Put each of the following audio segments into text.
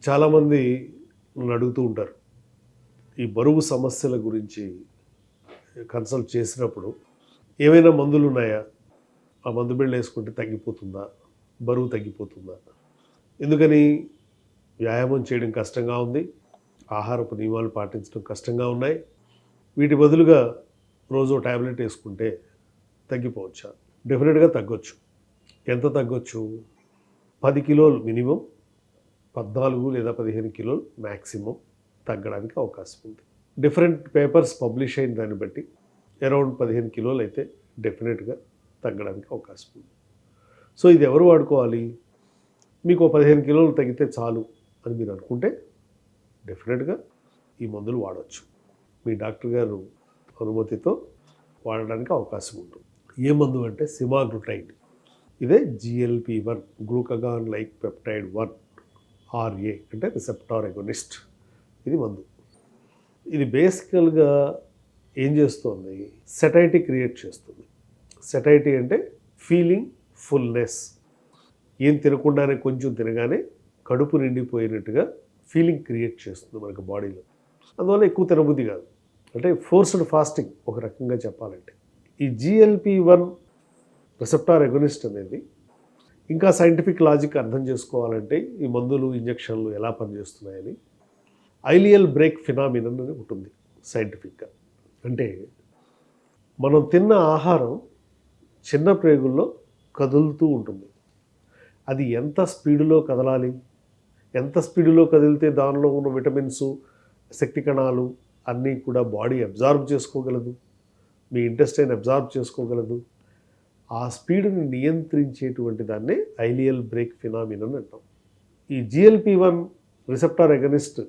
చాలామంది నన్ను అడుగుతూ ఉంటారు. ఈ బరువు సమస్యల గురించి కన్సల్ట్ చేసినప్పుడు ఏవైనా మందులున్నాయా? ఆ మందు బిళ్ళేసుకుంటే తగ్గిపోతుందా? బరువు తగ్గిపోతుందా? ఎందుకని వ్యాయామం చేయడం కష్టంగా ఉంది. ఆహారపు నియమాలు పాటించడం కష్టంగా ఉన్నాయి. వీటి బదులుగా రోజు ఓ టాబ్లెట్ ఏసుకుంటే తగ్గిపోవచ్చా? డెఫినిట్‌గా తగ్గొచ్చు. ఎంత తగ్గొచ్చు? 10 కిలోలు మినిమమ్, 14 లేదా 15 కిలోలు మ్యాక్సిమమ్ తగ్గడానికి అవకాశం ఉంది. డిఫరెంట్ పేపర్స్ పబ్లిష్ అయిన దాన్ని బట్టి అరౌండ్ 15 కిలోలు అయితే డెఫినెట్‌గా తగ్గడానికి అవకాశం ఉంది. సో ఇది ఎవరు వాడుకోవాలి? మీకు ఓ 15 కిలోలు తగ్గితే చాలు అని మీరు అనుకుంటే డెఫినెట్‌గా ఈ మందులు వాడొచ్చు. మీ డాక్టర్ గారు అనుమతితో వాడడానికి అవకాశం ఉంటుంది. ఏ మందు అంటే సెమాగ్లుటైడ్. ఇదే GLP-1 glucagon like peptide 1 RA అంటే రిసెప్టార్ అగోనిస్ట్. ఇది మందు. ఇది బేసికల్గా ఏం చేస్తుంది? సెటైటీ క్రియేట్ చేస్తుంది. సెటైటీ అంటే ఫీలింగ్ ఫుల్నెస్. ఏం తినకుండానే కొంచెం తినగానే కడుపు నిండిపోయినట్టుగా ఫీలింగ్ క్రియేట్ చేస్తుంది మనకు బాడీలో. అందువల్ల ఎక్కువ తినబుద్ధి కాదు. అంటే ఫోర్స్డ్ ఫాస్టింగ్ ఒక రకంగా చెప్పాలంటే. ఈ GLP-1 రిసెప్టార్ అగోనిస్ట్ అనేది ఇంకా సైంటిఫిక్ లాజిక్ అర్థం చేసుకోవాలంటే ఈ మందులు, ఇంజెక్షన్లు ఎలా పనిచేస్తున్నాయని ఐలియల్ బ్రేక్ ఫినామినన్ అని ఉంటుంది సైంటిఫిక్గా. అంటే మనం తిన్న ఆహారం చిన్న ప్రేగుల్లో కదులుతూ ఉంటుంది. అది ఎంత స్పీడులో కదలాలి, ఎంత స్పీడులో కదిలితే దానిలో ఉన్న విటమిన్సు, శక్తి కణాలు అన్నీ కూడా బాడీ అబ్జార్బ్ చేసుకోగలదు, మీ ఇంటెస్టైన్ అబ్జార్బ్ చేసుకోగలదు. ఆ స్పీడుని నియంత్రించేటువంటి దాన్నే ఐలియల్ బ్రేక్ ఫినామినన్ అంటాం. ఈ GLP-1 రిసెప్టార్ అగనిస్ట్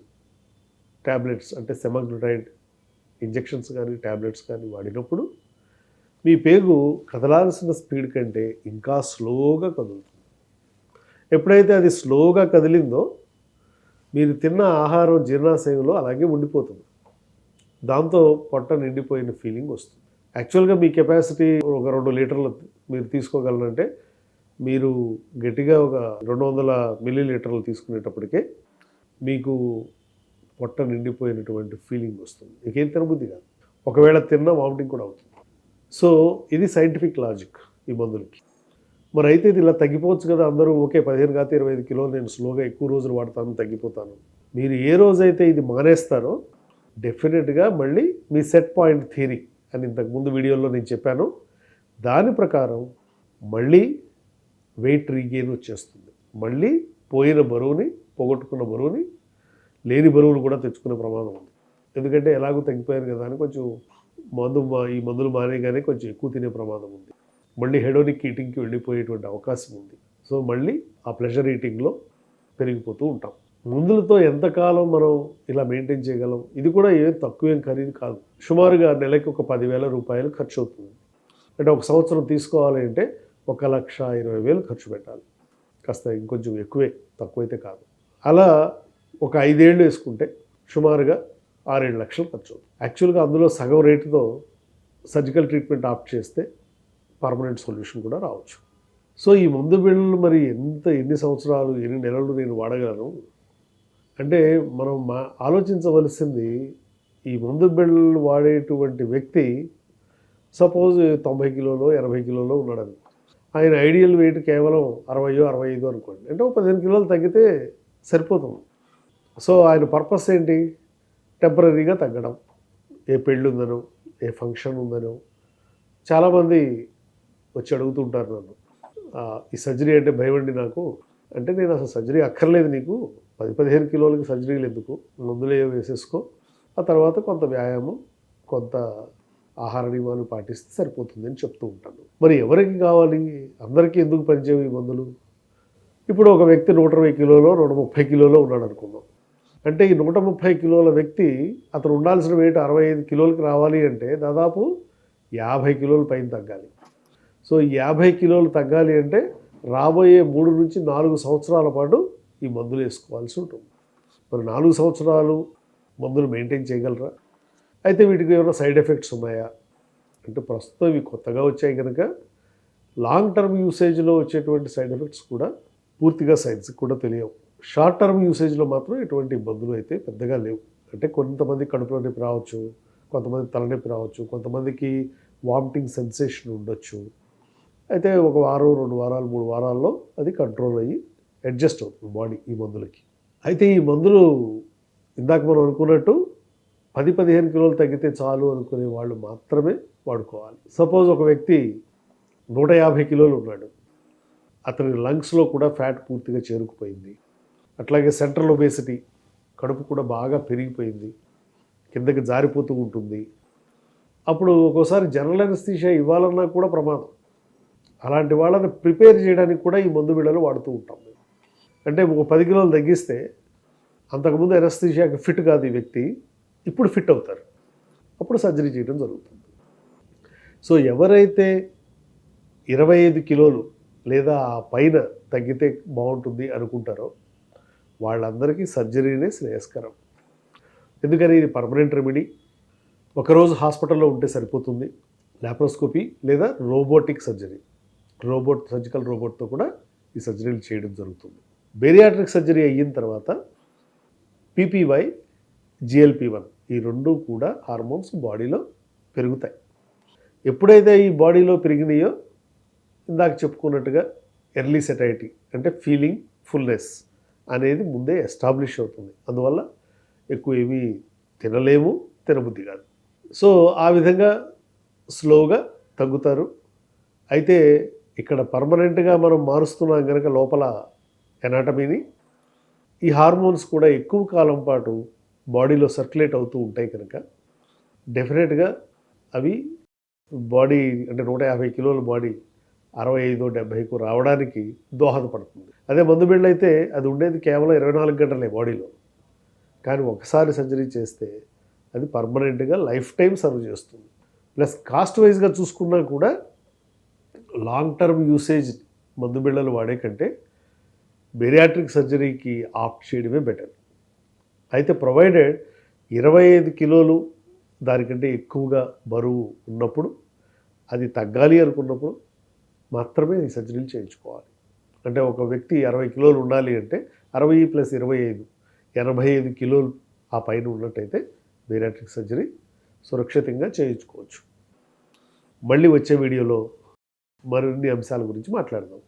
ట్యాబ్లెట్స్ అంటే సెమాగ్లుటైడ్ ఇంజెక్షన్స్ కానీ ట్యాబ్లెట్స్ కానీ వాడినప్పుడు మీ పేగు కదలాల్సిన స్పీడ్ కంటే ఇంకా స్లోగా కదులుతుంది. ఎప్పుడైతే అది స్లోగా కదిలిందో మీరు తిన్న ఆహారం జీర్ణాశయంలో అలాగే ఉండిపోతుంది. దాంతో పొట్ట నిండిపోయిన ఫీలింగ్ వస్తుంది. యాక్చువల్గా మీ కెపాసిటీ ఒక 2 లీటర్లు మీరు తీసుకోగలరంటే మీరు గట్టిగా ఒక 200 మిల్లీలీటర్లు తీసుకునేటప్పటికే మీకు పొట్ట నిండిపోయినటువంటి ఫీలింగ్ వస్తుంది. మీకేం తినబుద్ధి కాదు. ఒకవేళ తిన్నా వామిటింగ్ కూడా అవుతుంది. సో ఇది సైంటిఫిక్ లాజిక్ ఈ మందులకి. మరి అయితే ఇది ఇలా తగ్గిపోవచ్చు కదా, అందరూ ఓకే 15 కాతే 25 కిలోలు నేను స్లోగా ఎక్కువ రోజులు వాడతాను, తగ్గిపోతాను. మీరు ఏ రోజైతే ఇది మానేస్తారో డెఫినెట్గా మళ్ళీ మీ సెట్ పాయింట్ థియరీ అని ఇంతకుముందు వీడియోలో నేను చెప్పాను, దాని ప్రకారం మళ్ళీ వెయిట్ రీగెయిన్ వచ్చేస్తుంది. మళ్ళీ పోయిన బరువుని, పోగొట్టుకున్న బరువుని, లేని బరువులు కూడా తెచ్చుకునే ప్రమాదం ఉంది. ఎందుకంటే ఎలాగో తగ్గిపోయారు కదా అని కొంచెం ఈ మందులు మానేగానే కొంచెం ఎక్కువ తినే ప్రమాదం ఉంది. మళ్ళీ హెడోనిక్ ఈటింగ్కి వెళ్ళిపోయేటువంటి అవకాశం ఉంది. సో మళ్ళీ ఆ ప్లెజర్ ఈటింగ్లో పెరిగిపోతూ ఉంటాం. మందులతో ఎంతకాలం మనం ఇలా మెయింటైన్ చేయగలం? ఇది కూడా తక్కువేం ఖరీదు కాదు. సుమారుగా నెలకి ఒక 10,000 రూపాయలు ఖర్చు అవుతుంది. అంటే ఒక సంవత్సరం తీసుకోవాలి అంటే 1,20,000 ఖర్చు పెట్టాలి. కాస్త ఇంకొంచెం ఎక్కువే, తక్కువైతే కాదు. అలా ఒక 5 ఏళ్ళు వేసుకుంటే సుమారుగా 6-7 లక్షలు ఖర్చు అవుతుంది. యాక్చువల్గా అందులో సగం రేటుతో సర్జికల్ ట్రీట్మెంట్ ఆప్ట్ చేస్తే పర్మనెంట్ సొల్యూషన్ కూడా రావచ్చు. సో ఈ మందు బిళ్ళలు మరి ఎన్ని సంవత్సరాలు, ఎన్ని నెలలు నేను వాడగలను అంటే మనం ఆలోచించవలసింది, ఈ మందు బిళ్ళలు వాడేటువంటి వ్యక్తి సపోజ్ 90 కిలోలో 80 కిలోలో ఉన్నాడని, ఆయన ఐడియల్ వెయిట్ కేవలం 60-65 అనుకోండి. అంటే ఒక 15 కిలోలు తగ్గితే సరిపోతుంది. సో ఆయన పర్పస్ ఏంటి? టెంపరీగా తగ్గడం. ఏ పెళ్ళి ఉందనో, ఏ ఫంక్షన్ ఉందనో చాలామంది వచ్చి అడుగుతుంటారు నన్ను, ఈ సర్జరీ అంటే భయమండి నాకు. అంటే నేను అసలు సర్జరీ అక్కర్లేదు నీకు, 10-15 కిలోలకి సర్జరీలు ఎందుకు, మందులే వేసేసుకో, ఆ తర్వాత కొంత వ్యాయామం, కొంత ఆహార నియమాలు పాటిస్తే సరిపోతుంది అని చెప్తూ ఉంటాను. మరి ఎవరికి కావాలి? అందరికీ ఎందుకు పనిచేయవు ఈ మందులు? ఇప్పుడు ఒక వ్యక్తి 120 కిలోలో 130 కిలోలో ఉన్నాడు అనుకుందాం. అంటే ఈ 130 కిలోల వ్యక్తి అతను ఉండాల్సిన వెయిట్ 65 కిలోలకి రావాలి అంటే దాదాపు 50 కిలోల పైన తగ్గాలి. సో 50 కిలోలు తగ్గాలి అంటే రాబోయే 3 నుంచి 4 సంవత్సరాల పాటు ఈ మందులు వేసుకోవాల్సి ఉంటుంది. మరి 4 సంవత్సరాలు మందులు మెయింటైన్ చేయగలరా? అయితే వీటికి ఏమైనా సైడ్ ఎఫెక్ట్స్ ఉన్నాయా అంటే ప్రస్తుతం ఇవి కొత్తగా వచ్చాయి కనుక లాంగ్ టర్మ్ యూసేజ్లో వచ్చేటువంటి సైడ్ ఎఫెక్ట్స్ కూడా పూర్తిగా సైన్స్కి కూడా తెలియవు. షార్ట్ టర్మ్ యూసేజ్లో మాత్రం ఎటువంటి ఇబ్బందులు అయితే పెద్దగా లేవు. అంటే కొంతమంది కడుపులో నొప్పి రావచ్చు, కొంతమంది తలనొప్పి రావచ్చు, కొంతమందికి వామిటింగ్ సెన్సేషన్ ఉండొచ్చు. అయితే ఒక వారం, 2 వారాలు, 3 వారాల్లో అది కంట్రోల్ అయ్యి అడ్జస్ట్ అవుతుంది బాడీ ఈ మందులకి. అయితే ఈ మందులు ఇందాక మనం అనుకున్నట్టు 10-15 కిలోలు తగ్గితే చాలు అనుకునే వాళ్ళు మాత్రమే వాడుకోవాలి. సపోజ్ ఒక వ్యక్తి 150 కిలోలు ఉన్నాడు. అతని లంగ్స్లో కూడా ఫ్యాట్ పూర్తిగా చేరుకుపోయింది. అట్లాగే సెంట్రల్ ఒబేసిటీ, కడుపు కూడా బాగా పెరిగిపోయింది, కిందకి జారిపోతూ ఉంటుంది. అప్పుడు ఒక్కోసారి జనరల్ అనస్థీషియా ఇవ్వాలన్నా కూడా ప్రమాదం. అలాంటి వాళ్ళని ప్రిపేర్ చేయడానికి కూడా ఈ మందు బిళ్ళలు వాడుతూ ఉంటాం మేము. అంటే ఒక 10 కిలోలు తగ్గిస్తే అంతకుముందు అనస్థీషియాకి ఫిట్ కాదు ఈ వ్యక్తి, ఇప్పుడు ఫిట్ అవుతారు. అప్పుడు సర్జరీ చేయడం జరుగుతుంది. సో ఎవరైతే 25 కిలోలు లేదా ఆ పైన తగ్గితే బాగుంటుంది అనుకుంటారో వాళ్ళందరికీ సర్జరీనే శ్రేయస్కరం. ఎందుకని ఇది పర్మనెంట్ రెమెడీ. ఒకరోజు హాస్పిటల్లో ఉంటే సరిపోతుంది. లాప్రోస్కోపీ లేదా రోబోటిక్ సర్జరీ, సర్జికల్ రోబోట్తో కూడా ఈ సర్జరీలు చేయడం జరుగుతుంది. బేరియాట్రిక్ సర్జరీ అయిన తర్వాత పీపీవై, GLP-1 ఈ రెండు కూడా హార్మోన్స్ బాడీలో పెరుగుతాయి. ఎప్పుడైతే ఈ బాడీలో పెరిగినాయో ఇందాక చెప్పుకున్నట్టుగా ఎర్లీ సెటైటీ అంటే ఫీలింగ్ ఫుల్నెస్ అనేది ముందే ఎస్టాబ్లిష్ అవుతుంది. అందువల్ల ఎక్కువ ఏమీ తినలేము, తినబుద్ధి కాదు. సో ఆ విధంగా స్లోగా తగ్గుతారు. అయితే ఇక్కడ పర్మనెంట్గా మనం మారుస్తున్నాం కనుక లోపల ఎనాటమీని, ఈ హార్మోన్స్ కూడా ఎక్కువ కాలం పాటు బాడీలో సర్క్యులేట్ అవుతూ ఉంటాయి కనుక డెఫినెట్గా అవి బాడీ అంటే 150 కిలోల బాడీ 65-70కు రావడానికి దోహదపడుతుంది. అదే మందు బిళ్ళ అయితే అది ఉండేది కేవలం 24 గంటలే బాడీలో. కానీ ఒకసారి సర్జరీ చేస్తే అది పర్మనెంట్గా లైఫ్ టైం సర్వ్ చేస్తుంది. ప్లస్ కాస్ట్ వైజ్గా చూసుకున్నా కూడా లాంగ్ టర్మ్ యూసేజ్ మందు బిళ్ళలు వాడే కంటే బేరియాట్రిక్ సర్జరీకి ఆప్ట్ చేయడమే బెటర్. అయితే ప్రొవైడెడ్ 25 కిలోలు దానికంటే ఎక్కువగా బరువు ఉన్నప్పుడు, అది తగ్గాలి అనుకున్నప్పుడు మాత్రమే ఈ సర్జరీలు చేయించుకోవాలి. అంటే ఒక వ్యక్తి 60 కిలోలు ఉండాలి అంటే 60 + 25 85 కిలోలు ఆ పైన ఉన్నట్టయితే బేరియాట్రిక్ సర్జరీ సురక్షితంగా చేయించుకోవచ్చు. మళ్ళీ వచ్చే వీడియోలో మరిన్ని అంశాల గురించి మాట్లాడదాం.